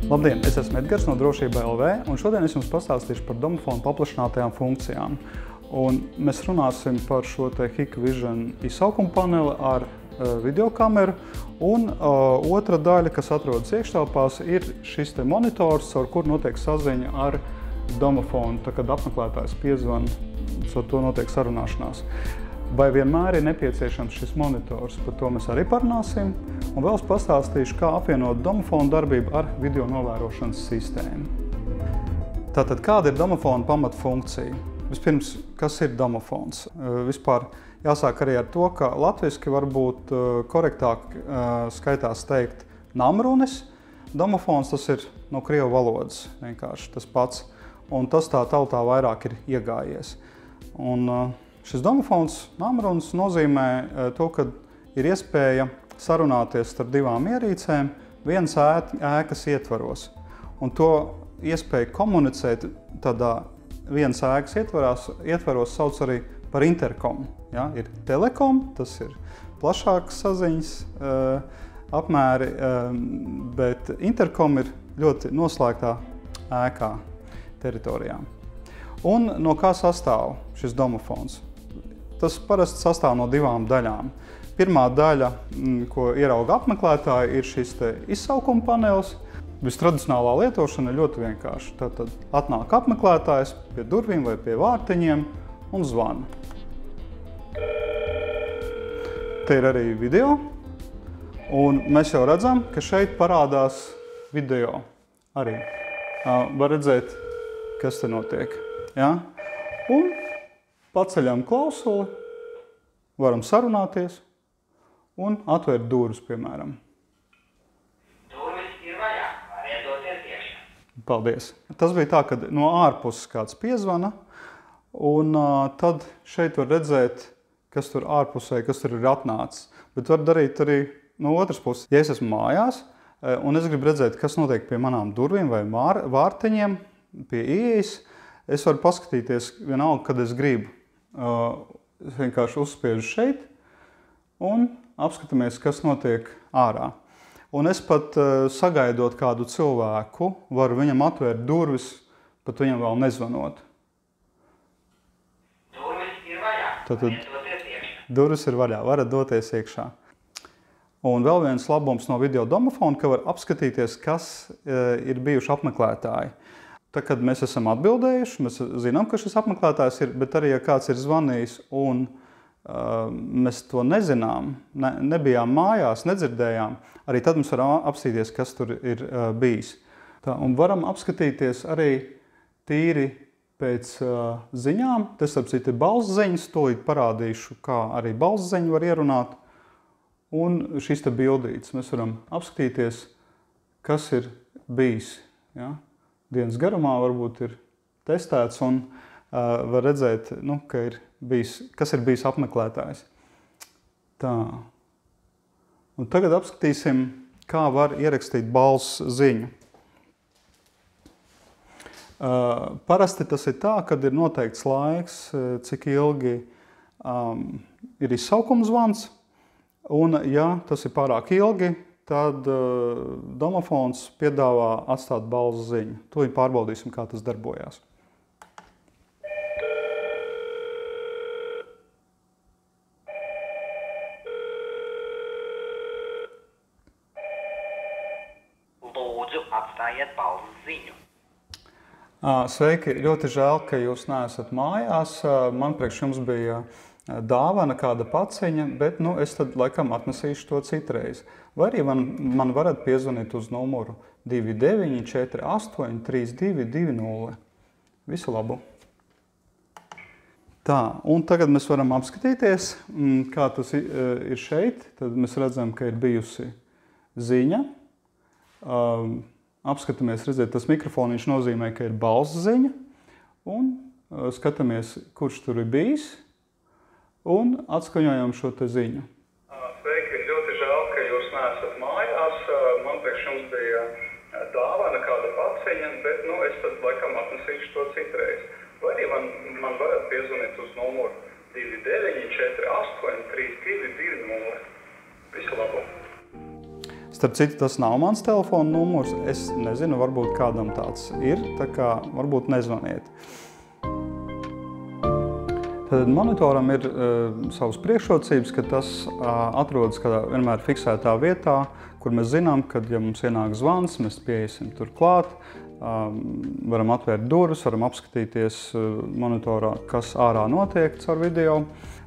Labdien, es esmu Edgars no Drošība LV, un šodien es jums pastāstīšu par domofonu paplašinātajām funkcijām. Un mēs runāsim par šo te Hikvision izsaukuma paneli ar videokameru, un otra daļa, kas atrodas iekštelpās, ir šis te monitors, ar kur notiek saziņa ar domofonu. Tā, kad apmeklētājs piezvan, ar to notiek sarunāšanās. Vai vienmēr ir nepieciešams šis monitors? Par to mēs arī parunāsim. Un vēl es pastāstīšu, kā apvienot domofonu darbību ar video novērošanas sistēmu. Tātad, kāda ir domofona pamatfunkcija? Vispirms, kas ir domofons? Vispār jāsāk arī ar to, ka latviski varbūt korektāk skaitās teikt namrunis. Domofons tas ir no krievu valodas, vienkārši tas pats. Un tas tā tautā vairāk ir iegājies. Un šis domofons, namrunis, nozīmē to, ka ir iespēja sarunāties starp divām ierīcēm vienas ēkas ietvaros. Un to iespēju komunicēt tādā vienas ēkas ietvaros sauc arī par interkomu. Ja? Ir telekom, tas ir plašāks saziņas apmēri, bet interkom ir ļoti noslēgtā ēkā teritorijā. Un no kā sastāv šis domofons? Tas parasti sastāv no divām daļām. Pirmā daļa, ko ierauga apmeklētāji, ir šis te izsaukuma panelis. Vistradicionālā lietošana ir ļoti vienkārša. Tātad atnāk apmeklētājs pie durvīm vai pie vārtiņiem un zvana. Te ir arī video, un mēs jau redzam, ka šeit parādās video arī. Var redzēt, kas te notiek. Ja? Un paceļam klausuli, varam sarunāties un atvērt durvis, piemēram. Durvis ir vaļā, var iedoties iekšā. Paldies. Tas bija tā, kad no ārpuses kāds piezvana, un tad šeit var redzēt, kas tur ārpusē, kas tur ir atnācis. Bet var darīt arī no otras puses. Ja es esmu mājās, un es gribu redzēt, kas notiek pie manām durvīm vai vārtiņiem, pie ieejas, es varu paskatīties vienalga, kad es gribu. Es vienkārši uzspiežu šeit un apskatāmies, kas notiek ārā. Un es pat sagaidot kādu cilvēku, varu viņam atvērt durvis, pat viņam vēl nezvanot. Durvis ir vaļā, Tātad, var iedoties iekšā. Durvis ir vaļā, varat doties iekšā. Un vēl viens labums no video domofona, ka var apskatīties, kas ir bijuši apmeklētāji. Tā, kad mēs esam atbildējuši, mēs zinām, ka šis apmeklētājs ir, bet arī, ja kāds ir zvanījis un mēs to nezinām, nebijām mājās, nedzirdējām, arī tad mēs varam apstīties, kas tur ir bijis. Tā, un varam apskatīties arī tīri pēc ziņām. Tas, starp citu, ir balss ziņas, tūlīt parādīšu, kā arī balss ziņu var ierunāt. Un šis te bildīts. Mēs varam apskatīties, kas ir bijis. Ja? Dienas garumā varbūt ir testēts un var redzēt, ka kas ir bijis apmeklētājs. Tā. Un tagad apskatīsim, kā var ierakstīt balss ziņu. Parasti tas ir tā, kad ir noteikts laiks, cik ilgi ir izsaukuma zvans. Un, ja tas ir pārāk ilgi, tad domofons piedāvā atstāt balss ziņu. Tūlīt pārbaudīsim, kā tas darbojās. Lūdzu, atstājiet balss ziņu. Sveiki! Ļoti žēl, ka jūs neesat mājās. Man priekš jums bija dāvana, kāda paciņa, bet es tad laikam atnesīšu to citreiz. Vai arī man varat piezvanīt uz numuru 2948 3220. Visu labu! Tā, un tagad mēs varam apskatīties, kā tas ir šeit. Tad mēs redzam, ka ir bijusi ziņa. Apskatāmies, redziet, tas mikrofoniņš nozīmē, ka ir balss ziņa. Un skatāmies, kurš tur ir bijis. Un atskaņojam šo te ziņu. Sveiki, ļoti žēl, ka jūs neesat mājās. Man priekš jums bija dāvana, kāda paciņa, bet es tad laikam atnesīšu to citreiz. Vai arī man varat piezvanīt uz numuru 2948 3220. Visu labu! Starp citu, tas nav mans telefona numurs. Es nezinu, varbūt kādam tāds ir, tā kā varbūt nezvaniet. Tad monitoram ir savas priekšrocības, ka tas atrodas kādā vienmēr fiksētā vietā, kur mēs zinām, ka, ja mums ienāk zvans, mēs pieiesim tur klāt, varam atvērt durvis, varam apskatīties monitorā, kas ārā notiek caur video.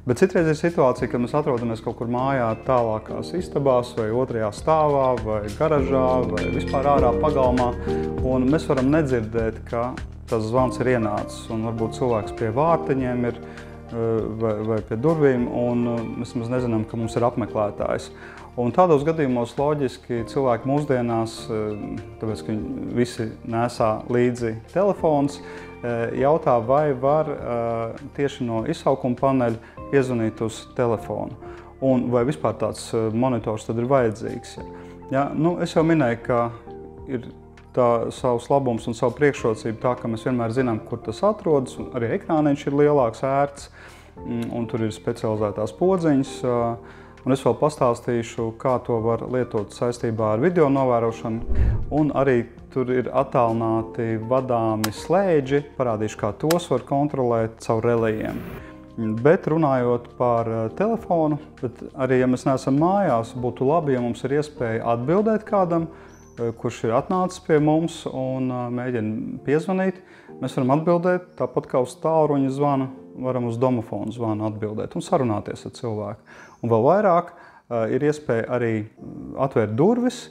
Bet citreiz ir situācija, kad mēs atrodamies kaut kur mājā tālākās istabās, vai otrajā stāvā, vai garažā, vai vispār ārā pagalmā, un mēs varam nedzirdēt, ka tas zvans ir ienācis, un varbūt cilvēks pie vārtiņiem ir, vai pie durvīm, un mēs nezinām, ka mums ir apmeklētājs. Un tādos gadījumos loģiski cilvēki mūsdienās, tāpēc, ka viņi visi nesā līdzi telefons, jautā, vai var tieši no izsaukuma paneļa piezvanīt uz telefonu. Un vai vispār tāds monitors tad ir vajadzīgs. Ja? Nu, es jau minēju, ka ir savs labums un savu priekšrocību tā, ka mēs vienmēr zinām, kur tas atrodas, un arī ekrāniņš ir lielāks, ērts, un tur ir specializētās podziņas. Un es vēl pastāstīšu, kā to var lietot saistībā ar video novērošanu, un arī tur ir attālināti vadāmi slēdži, parādīšu, kā tos var kontrolēt caur relējiem. Bet runājot par telefonu, bet arī, ja mēs neesam mājās, būtu labi, ja mums ir iespēja atbildēt kādam, kurš ir atnācis pie mums un mēģina piezvanīt. Mēs varam atbildēt, tāpat kā uz tālruņa zvana, varam uz domofona zvana atbildēt un sarunāties ar cilvēku. Un vēl vairāk ir iespēja arī atvērt durvis,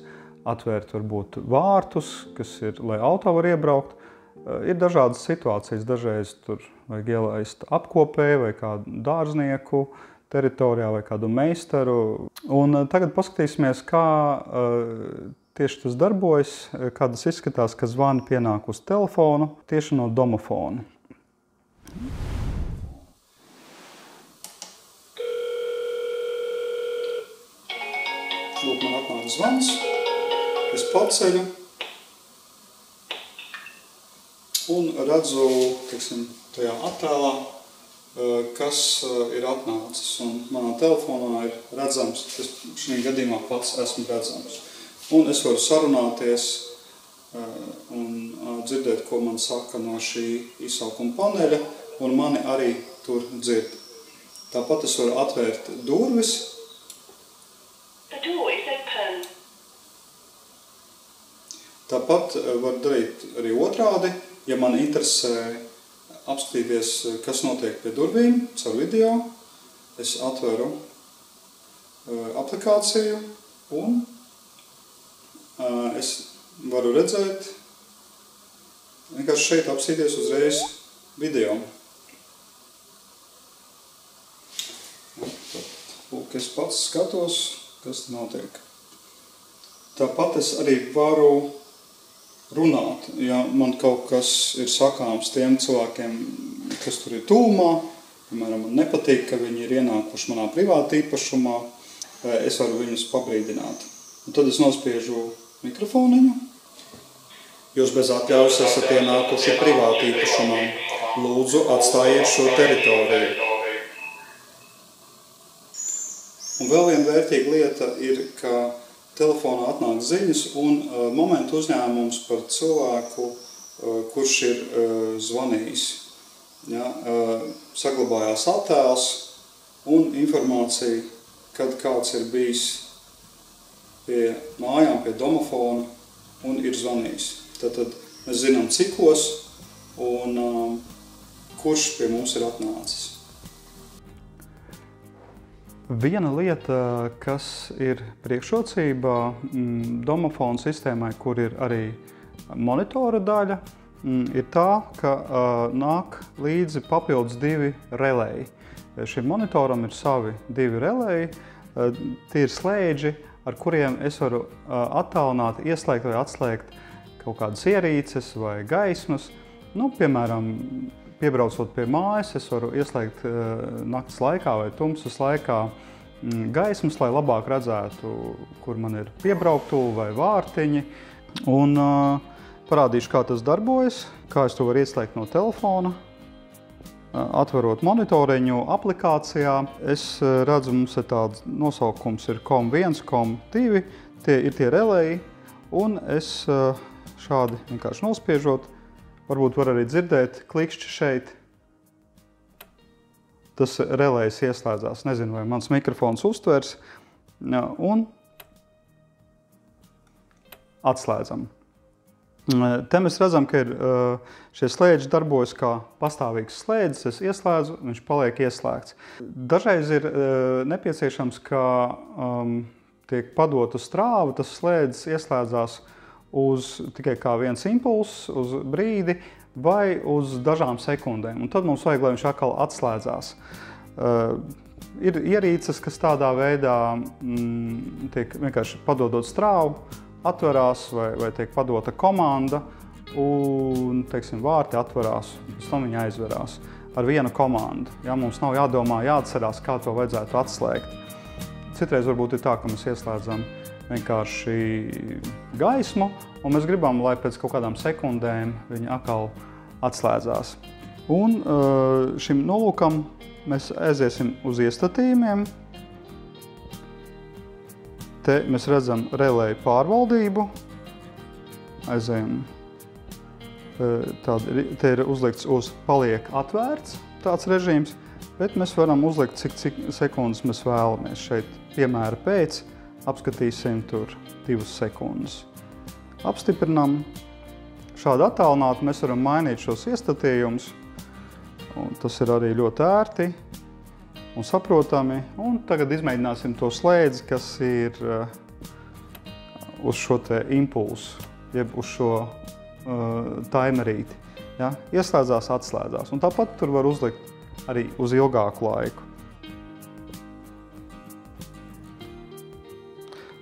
atvērt varbūt vārtus, kas ir, lai auto var iebraukt. Ir dažādas situācijas, dažreiz tur vajag ielaist apkopēju vai kādu dārznieku teritorijā vai kādu meistaru. Un tagad paskatīsimies, kā tieši tas darbojas, kā tas izskatās, ka zvani pienāk uz telefonu tieši no domofona. Lūk, man atnāk zvans, es paceļu un redzu, teiksim, tajā attēlā, kas ir atnācis. Un manā telefonā ir redzams, es šī gadījumā pats esmu redzams. Un es varu sarunāties un dzirdēt, ko man saka no šī izsaukuma paneļa, un mani arī tur dzird. Tāpat es varu atvērt durvis. The door is open. Tāpat var darīt arī otrādi, ja man interesē apskatīties, kas notiek pie durvīm caur video. Es atveru aplikāciju un es varu redzēt, vienkārši šeit apsīties uzreiz video. Lūk, es pats skatos, kas notiek. Tāpat es arī varu runāt, ja man kaut kas ir sakāms tiem cilvēkiem, kas tur ir tūmā. Piemēram, man nepatīk, ka viņi ir ienākuši manā privāta īpašumā. Es varu viņus pabrīdināt. Un tad es nospiežu mikrofoniņu. Jūs bez atļaujas esat ienākuši privāta īpašumā. Lūdzu, atstājiet šo teritoriju. Un vēl viena vērtīga lieta ir, ka telefonā atnāk ziņas un momentu uzņēmums par cilvēku, kurš ir zvanījis. Ja, saglabājās attēls un informācija, kad kāds ir bijis pie mājām, pie domofona un ir zvanījis. Tad mēs zinām, cikos un kurš pie mums ir atnācis. Viena lieta, kas ir priekšrocība domofona sistēmai, kur ir arī monitora daļa, ir tā, ka nāk līdzi papildus 2 relēji. Šim monitoram ir savi 2 relēji, tie ir slēdži, ar kuriem es varu attālināt, ieslēgt vai atslēgt kaut kādas ierīces vai gaismas. Nu, piemēram, piebraucot pie mājas, es varu ieslēgt naktas laikā vai tumsas laikā gaismas, lai labāk redzētu, kur man ir piebrauktuve vai vārtiņi. Un parādīšu, kā tas darbojas, kā es to varu ieslēgt no telefona. Atverot monitoriņu aplikācijā, es redzu, mums ir tāds nosaukums ir COM1, COM2. tie ir tie relēji, un es šādi vienkārši nospiežot, varbūt var arī dzirdēt klikšķi šeit. Tas relējs ieslēdzās, nezinu, vai mans mikrofons uztvers, un atslēdzam. Te mēs redzam, ka ir šie slēdži darbojas kā pastāvīgs slēdzis, es ieslēdzu, viņš paliek ieslēgts. Dažreiz ir nepieciešams, ka tiek padota strāva, tas slēdzis ieslēdzās uz tikai kā viens impulss, uz brīdi vai uz dažām sekundēm. Un tad mums vajag, lai viņš atkal atslēdzās. Ir ierīces, kas tādā veidā tiek vienkārši padodot strāvu, atverās vai tiek padota komanda un, teiksim, vārti atverās, pēc tam viņi aizverās ar vienu komandu. Ja, mums nav jādomā, jāatcerās, kā to vajadzētu atslēgt. Citreiz varbūt ir tā, ka mēs ieslēdzam vienkārši gaismu un mēs gribam, lai pēc kaut kādām sekundēm viņi atkal atslēdzās. Un šim nolūkam mēs aiziesim uz iestatījumiem. Te mēs redzam relēju pārvaldību, aizējam, te ir uzlikts uz paliek atvērts tāds režīms, bet mēs varam uzlikt, cik sekundes mēs vēlamies. Šeit piemēra pēc apskatīsim tur 2 sekundes. Apstiprinām. Šādi attālināti mēs varam mainīt šos iestatījumus, un tas ir arī ļoti ērti un saprotami. Un tagad izmēģināsim to slēdzi, kas ir uz šo te impulsu, jeb uz šo timerīti. Ja? Ieslēdzās, atslēdzās. Un tāpat tur var uzlikt arī uz ilgāku laiku.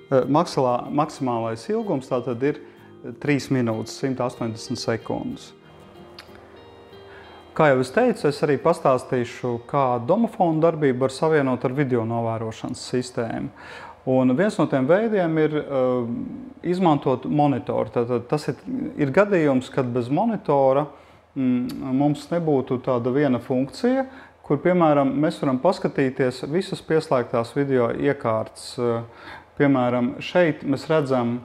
Maksimālais ilgums tātad ir 3 minūtes, 180 sekundes. Kā jau es teicu, es arī pastāstīšu, kā domofona darbību var savienot ar video novērošanas sistēmu. Un viens no tiem veidiem ir izmantot monitoru. Tātad tas ir gadījums, kad bez monitora mums nebūtu tāda viena funkcija, kur, piemēram, mēs varam paskatīties visas pieslēgtās video iekārtas. Piemēram, šeit mēs redzam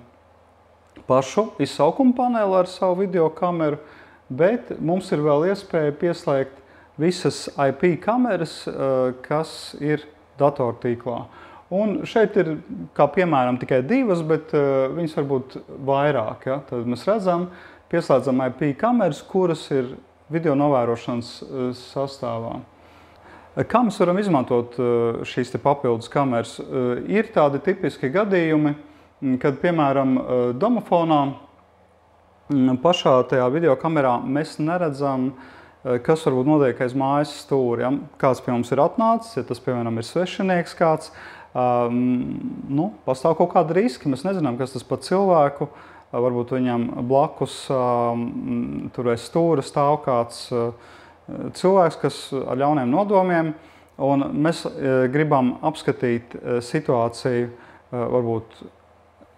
pašu izsaukuma paneli ar savu video kameru, bet mums ir vēl iespēja pieslēgt visas IP kameras, kas ir datortīklā. Un šeit ir, kā piemēram, tikai 2, bet viņas var būt vairāk. Ja? Tad mēs redzam, pieslēdzam IP kameras, kuras ir video novērošanas sastāvā. Kā mēs varam izmantot šīs te papildus kameras? Ir tādi tipiski gadījumi, kad, piemēram, domofonā pašā tajā video kamerā mēs neredzam, kas varbūt notiek aiz mājas stūra. Ja? Kāds pie mums ir atnācis, ja tas, piemēram, ir svešinieks kāds, pastāv kaut kādi riski, mēs nezinām, kas tas par cilvēku, varbūt viņam blakus tur aiz stūra stāv kāds cilvēks, kas ar ļauniem nodomiem, un mēs gribam apskatīt situāciju, varbūt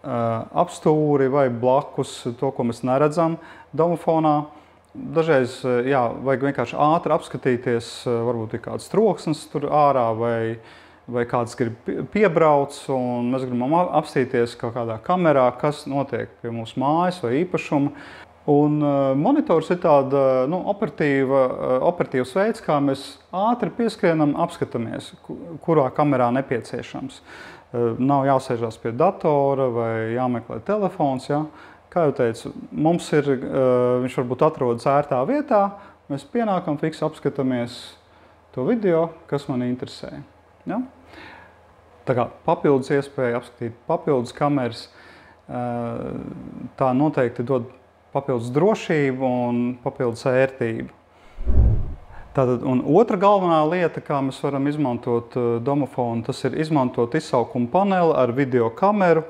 ap stūri vai blakus to, ko mēs neredzam domofonā. Dažreiz, vajag vienkārši ātri apskatīties, varbūt ir kāds troksnis tur ārā vai kāds grib piebrauc, un mēs gribam apstīties kaut kādā kamerā, kas notiek pie mūsu mājas vai īpašuma. Un monitors ir tāda operatīvs veids, kā mēs ātri pieskrienam, apskatāmies, kurā kamerā nepieciešams. Nav jāsēžās pie datora vai jāmeklē telefons. Ja? Kā jau teicu, mums viņš varbūt atrodas ērtā vietā, mēs pienākam, fiks apskatāmies to video, kas mani interesē. Ja? Tā kā papildus iespēja apskatīt papildus kameras, tā noteikti dod papildus drošību un papildus ērtību. Tātad, un otra galvenā lieta, kā mēs varam izmantot domofonu, tas ir izmantot izsaukuma paneli ar video kameru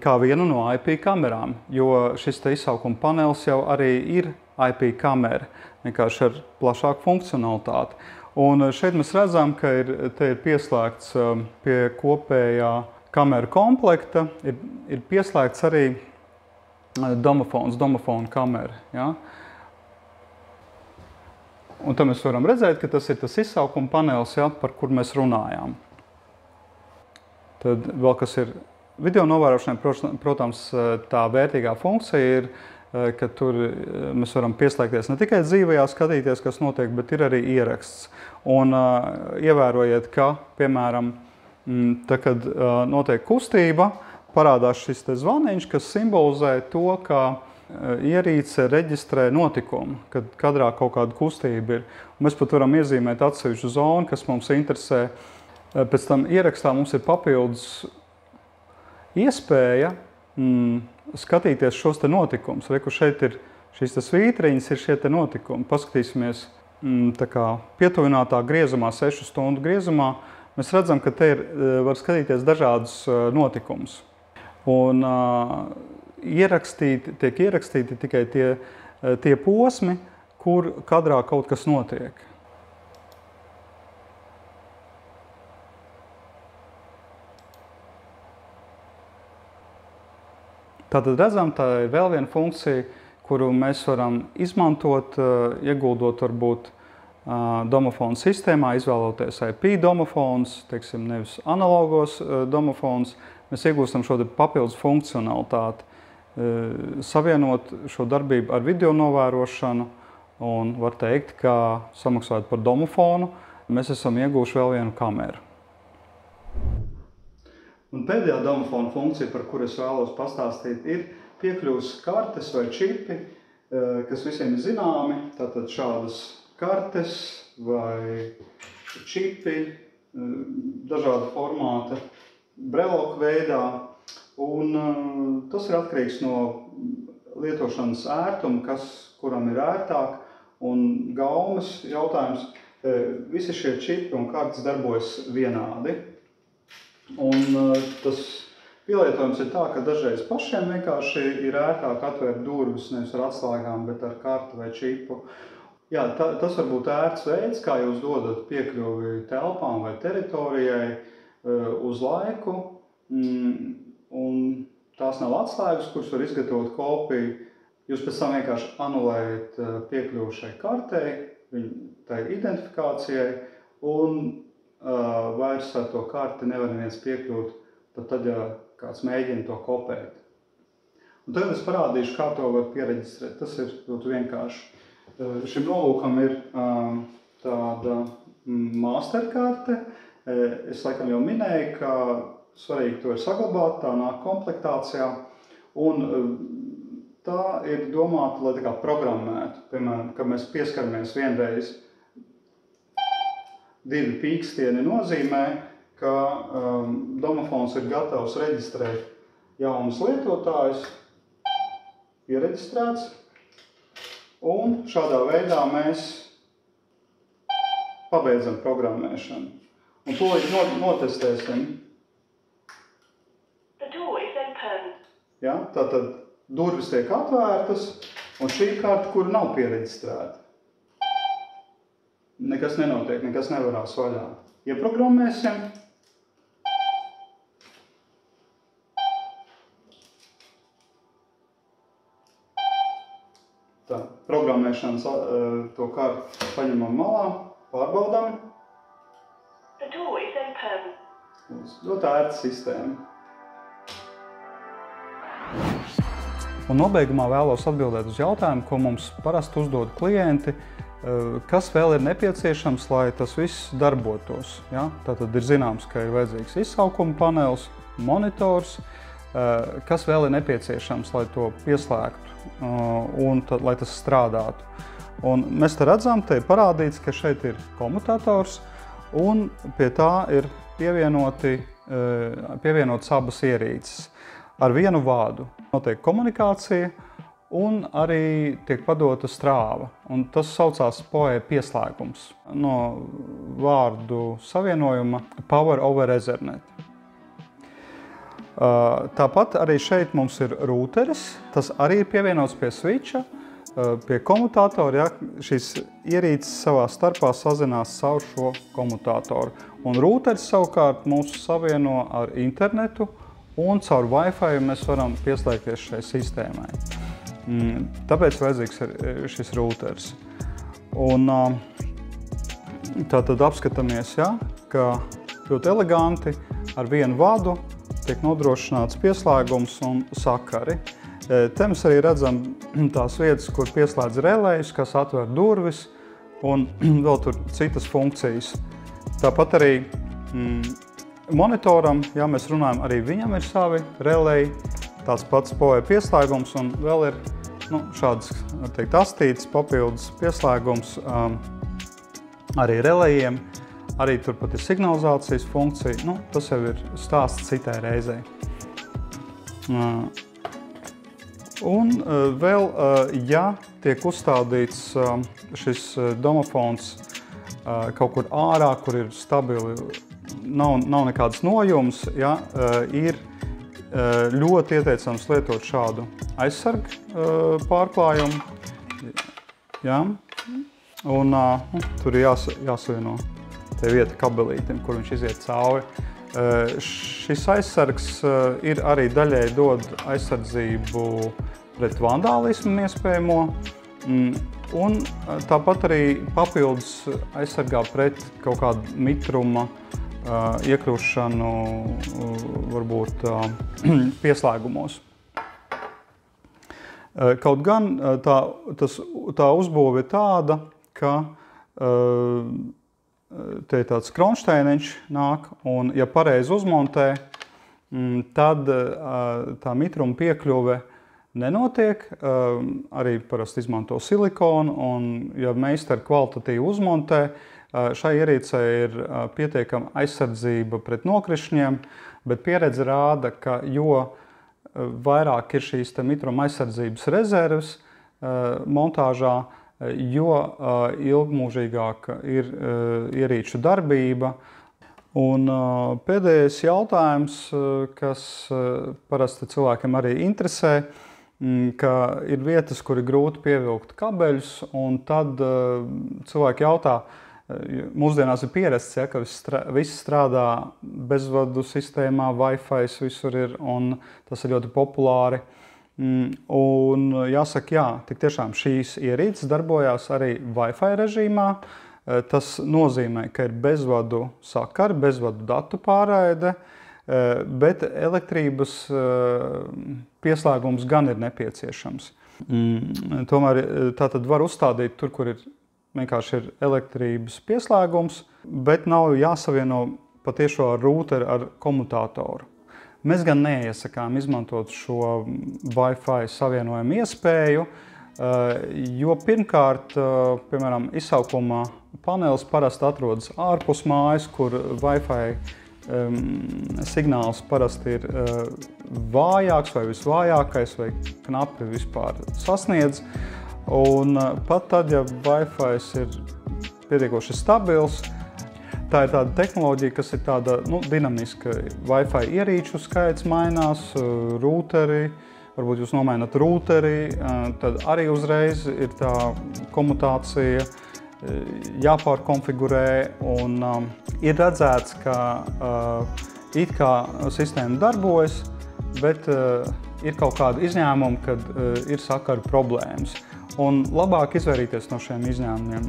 kā vienu no IP kamerām, jo šis te izsaukuma panelis jau arī ir IP kamera, vienkārši ar plašāku funkcionalitāti. Un šeit mēs redzam, ka te ir pieslēgts pie kopējā kameru komplekta, ir pieslēgts arī domofona kamera. Ja? Un tad mēs varam redzēt, ka tas ir tas izsaukuma panelis, ja, par kur mēs runājām. Tad vēl kas ir Video novērošanai, protams, tā vērtīgā funkcija ir, ka tur mēs varam pieslēgties ne tikai dzīvajā skatīties, kas notiek, bet ir arī ieraksts. Un ievērojiet, ka, piemēram, tad, kad notiek kustība, parādās šis te zvaniņš, kas simbolizē to, ka ierīce reģistrē notikumu, kad kadrā kaut kāda kustība ir. Mēs pat varam iezīmēt atsevišķu zonu, kas mums interesē. Pēc tam ierakstā mums ir papildus iespēja skatīties šos te notikumus. Reku šeit ir šīs te svītriņas, ir šie te notikumi. Paskatīsimies tā kā pietuvinātā griezumā, 6 stundu griezumā. Mēs redzam, ka te var skatīties dažādus notikumus. Un tiek ierakstīti tikai tie posmi, kur kadrā kaut kas notiek. Tātad redzam, tā ir vēl viena funkcija, kuru mēs varam izmantot, ieguldot varbūt domofonu sistēmā, izvēloties IP domofons, teiksim, nevis analogos domofons. Mēs iegūstam šo papildus funkcionalitāti, savienot šo darbību ar video novērošanu un var teikt, ka samaksājot par domofonu, mēs esam iegūši vēl vienu kameru. Un pēdējā domofona funkcija, par kuru es vēlos pastāstīt, ir piekļuves kartes vai čipi, kas visiem ir zināmi. Tātad šādas kartes vai čipi, dažāda formāta, breloku veidā. Un tas ir atkarīgs no lietošanas ērtuma, kuram ir ērtāk. Un gaumas jautājums, visi šie čipi un kartes darbojas vienādi. Un tas pielietojums ir tā, ka dažreiz pašiem vienkārši ir ērtāk atvērt durvis nevis ar atslēgām, bet ar karti vai čipu. Jā, tas var būt ērts veids, kā jūs dodat piekļuvi telpām vai teritorijai uz laiku. Un tās nav atslēgas, kuras var izgatavot kopiju. Jūs pēc tam vienkārši anulējat piekļuvi šai kartei, tai identifikācijai, un vairs ar to karti nevar neviens piekļūt, tad, ja kāds mēģina to kopēt. Un tagad es parādīšu, kā to var piereģistrēt. Tas ir ļoti vienkārši. Šim nolūkam ir tāda masterkarte. Es laikam jau minēju, ka svarīgi to ir saglabāt, tā nāk komplektācijā. Un tā ir domāta, lai tā kā programmētu. Piemēram, kad mēs pieskaramies vienreiz, 2 pīkstieni nozīmē, ka domofons ir gatavs reģistrēt jaunus lietotājus, iereģistrēts, un šādā veidā mēs pabeidzam programmēšanu. Un to notestēsim. The door is open. Ja, tātad durvis tiek atvērtas, un šī karta, kura nav piereģistrēta. Nekas nenotiek, nekas nevarās vaļā. Ieprogrammēsim. Tā, programmēšanas to kartu paņemam malā, pārbaudām. The door is open. Ļoti ērta sistēma. Un nobeigumā vēlos atbildēt uz jautājumu, ko mums parasti uzdod klienti. Kas vēl ir nepieciešams, lai tas viss darbotos? Ja? Tātad ir zināms, ka ir vajadzīgs izsaukuma panelis, monitors. Kas vēl ir nepieciešams, lai to pieslēgtu un lai tas strādātu? Un mēs te redzam, te ir parādīts, ka šeit ir komutators un pie tā ir pievienotas abas ierīces ar vienu vādu. Notiek komunikācija un arī tiek padota strāva. Un tas saucās PoE pieslēgums no vārdu savienojuma Power over Ethernet. Tāpat arī šeit mums ir rūteris. Tas arī ir pievienots pie switcha, pie komutatora. Ja, šīs ierīces savā starpā sazinās caur šo komutatoru. Un rūteris savukārt mūs savieno ar internetu un caur Wi-Fi mēs varam pieslēgties šai sistēmai. Tāpēc vajadzīgs ir šis rūteris. Un tātad apskatāmies, ja, ka ļoti eleganti ar vienu vadu tiek nodrošināts pieslēgums un sakari. Te mēs arī redzam tās vietas, kur pieslēdz relējus, kas atver durvis un vēl tur citas funkcijas. Tāpat arī monitoram, ja mēs runājam, arī viņam ir savi relēji, tāds pats PoE pieslēgums un vēl ir šāds, var teikt, astīts papildus pieslēgums arī relējiem. Arī turpat ir signalizācijas funkcija, tas jau ir stāsts citai reizei. Un vēl, ja tiek uzstādīts šis domofons kaut kur ārā, kur ir stabili, nav nekāds nojums, ja, ir ļoti ieteicams lietot šādu aizsargu pārklājumu. Ja, un tur ir jāsavieno te vieta kabelītim, kur viņš iziet cauri. Šis aizsargs ir arī daļai dod aizsardzību pret vandālismu iespējamo, un tāpat arī papildus aizsargā pret kaut kādu mitruma iekļūšanu varbūt pieslēgumos. Kaut gan tā uzbūve ir tāda, ka te tāds kronšteiniņš nāk, un ja pareizi uzmontē, tad tā mitruma piekļuve nenotiek. Arī parasti izmanto silikonu, un ja meistari kvalitatīvi uzmontē, šai ierīcei ir pietiekama aizsardzība pret nokrišņiem, bet pieredze rāda, ka jo vairāk ir šīs mitruma aizsardzības rezerves montāžā, jo ilgmūžīgāka ir ierīču darbība. Un pēdējais jautājums, kas parasti cilvēkiem arī interesē, ka ir vietas, kur ir grūti pievilkt kabeļus, un tad cilvēki jautā, mūsdienās ir pierasts, ja, ka viss strādā bezvadu sistēmā, Wi-Fi visur ir, un tas ir ļoti populāri. Un jāsaka, jā, tik tiešām šīs ierīces darbojās arī Wi-Fi režīmā. Tas nozīmē, ka ir bezvadu sakari, bezvadu datu pārraide, bet elektrības pieslēgums gan ir nepieciešams. Tomēr tātad var uzstādīt tur, kur vienkārši ir elektrības pieslēgums, bet nav jāsavieno patiešo rūteri ar komutātoru. Mēs gan neiesakām izmantot šo Wi-Fi savienojumu iespēju, jo pirmkārt, piemēram, izsaukuma panelis parasti atrodas ārpus mājas, kur Wi-Fi signāls parasti ir vājāks vai visvājākais vai knapi vispār sasniedz. Un pat tad, ja Wi-Fi ir pietiekoši stabils, tā ir tāda tehnoloģija, kas ir tāda dinamiska. Wi-Fi ierīču skaits mainās, rūteri, varbūt jūs nomainat rūteri, tad arī uzreiz ir tā komutācija jāpārkonfigurē, un ir redzēts, ka it kā sistēma darbojas, bet ir kaut kāda izņēmuma, kad ir sakaru problēmas. Un labāk izvairīties no šiem izņēmumiem.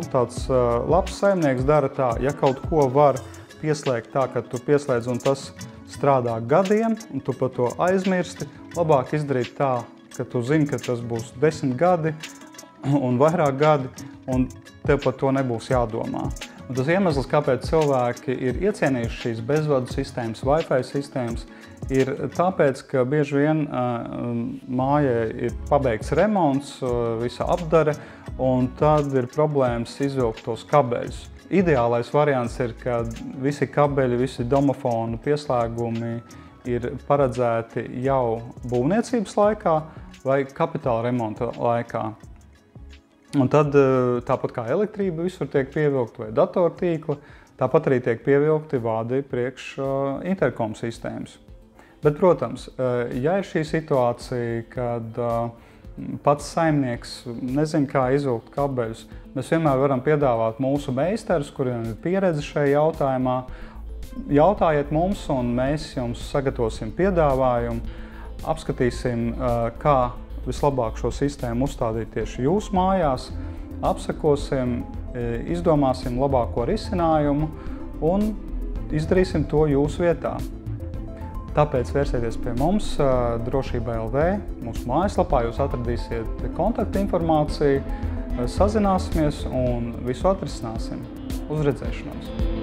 Tāds labs saimnieks dara tā, ja kaut ko var pieslēgt tā, ka tu pieslēdz un tas strādā gadiem, un tu par to aizmirsti, labāk izdarīt tā, ka tu zini, ka tas būs 10 gadi un vairāk gadi, un tev par to nebūs jādomā. Un tas iemesls, kāpēc cilvēki ir iecienījuši šīs bezvadu sistēmas, Wi-Fi sistēmas, ir tāpēc, ka bieži vien mājai ir pabeigts remonts, visa apdare, un tad ir problēmas izvilkt tos kabeļus. Ideālais variants ir, ka visi kabeļi, visi domofonu pieslēgumi ir paredzēti jau būvniecības laikā vai kapitāla remonta laikā. Un tad, tāpat kā elektrība visur tiek pievilkta vai datortīkli, tāpat arī tiek pievilkti vādi priekš interkom sistēmas. Bet, protams, ja ir šī situācija, kad pats saimnieks nezina, kā izvilkt kabeļus, mēs vienmēr varam piedāvāt mūsu meistarus, kuriem ir pieredze šajā jautājumā. Jautājiet mums, un mēs jums sagatavosim piedāvājumu, apskatīsim, kā vislabāk šo sistēmu uzstādīt tieši jūsu mājās, apsekosim, izdomāsim labāko risinājumu un izdarīsim to jūsu vietā. Tāpēc vērsieties pie mums Drošība LV. Mūsu mājaslapā jūs atradīsiet kontaktu informāciju, sazināsimies un visu atrisināsim. Uz redzēšanos!